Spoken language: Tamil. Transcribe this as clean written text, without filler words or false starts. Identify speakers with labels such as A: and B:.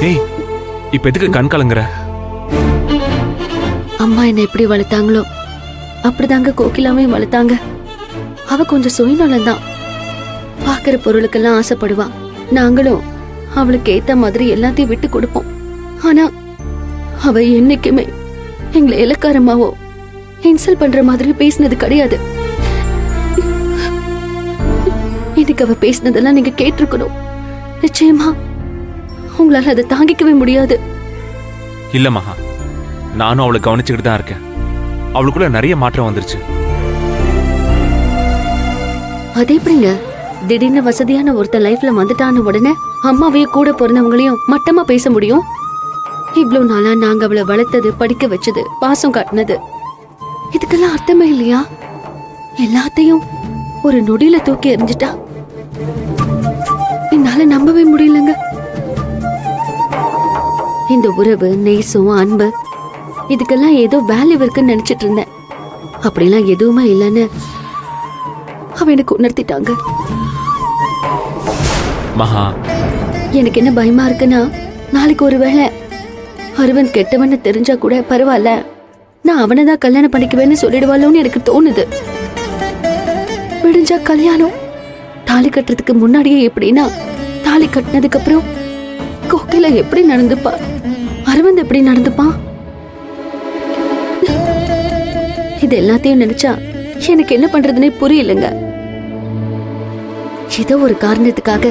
A: ஏய், இப்ப எதுக்கு கண் கலங்குற?
B: அம்மா என்ன எப்படி வளர்த்தாங்களோ அப்படிதாங்க கோகிலாவையும் வளர்த்தாங்க. அவ கொஞ்சம் சுயநலம் தான். பாக்குற பொருளுக்கெல்லாம் ஆசைப்படுவா. நாங்களும் அவளுக்கு ஏத்த மாதிரி எல்லாத்தையும் விட்டு கொடுப்போம். ஆனா அவ என்னைக்குமே எங்களை இலக்காரமாவோ இன்சல்ட் பண்ற மாதிரி பேசினது கிடையாது. இன்னைக்கு அவ பேசினதெல்லாம் நீங்க கேட்டிருக்கணும். நிச்சயமா உங்களால அதை தாங்கிக்கவே முடியாது.
A: இல்ல மகா, நானும் அவளை கவனிச்சுக்கிட்டு தான் இருக்கேன். அவளுக்குள்ள நிறைய மாற்றம் வந்துருச்சு.
B: அது எப்படிங்க திடீர்னு வசதியான ஒருத்தன் லைஃப்ல வந்துட்டான உடனே அம்மாவையும் கூட பிறந்தவங்களையும் மட்டமா பேச முடியும்? இவ்ளோ நாளா நாங்க அவளை வளர்த்தது, படிக்க வச்சது, பாசம் காட்டினது, இதுக்கெல்லாம் அர்த்தமே இல்லையா? எல்லாத்தையும் ஒரு நொடியில தூக்கி எறிஞ்சிட்டா என்னால நம்பவே முடியலங்க. இந்த உறவு, நேசம், அன்பு இதுக்கெல்லாம் ஏதோ வேல்யூ இருக்குன்னு நினைச்சிட்டு இருந்தேன். அப்படிலாம் எதுவுமே இல்லைன்னு அவ எனக்கு உணர்த்திட்டாங்க.
A: மகா,
B: எனக்கு என்ன பயமா இருக்குன்னா, நாளைக்கு ஒருவேளை அரவிந்த் கெட்டவன்னு தெரிஞ்சா கூட பரவாயில்ல, நான் அவனைதான் கல்யாணம் பண்ணிக்குவேன்னு சொல்லிடுவாளோன்னு எனக்கு தோணுது. விடிஞ்சா கல்யாணம், தாலி கட்டுறதுக்கு முன்னாடியே எப்படின்னா தாலி கட்டினதுக்கு அப்புறம் கோகிலா எப்படி நடந்துப்பா, அரவிந்த் எப்படி நடந்துப்பான், இது எல்லாத்தையும் நினைச்சா எனக்கு என்ன பண்றதுன்னே புரியலங்க. ஏதோ ஒரு காரணத்துக்காக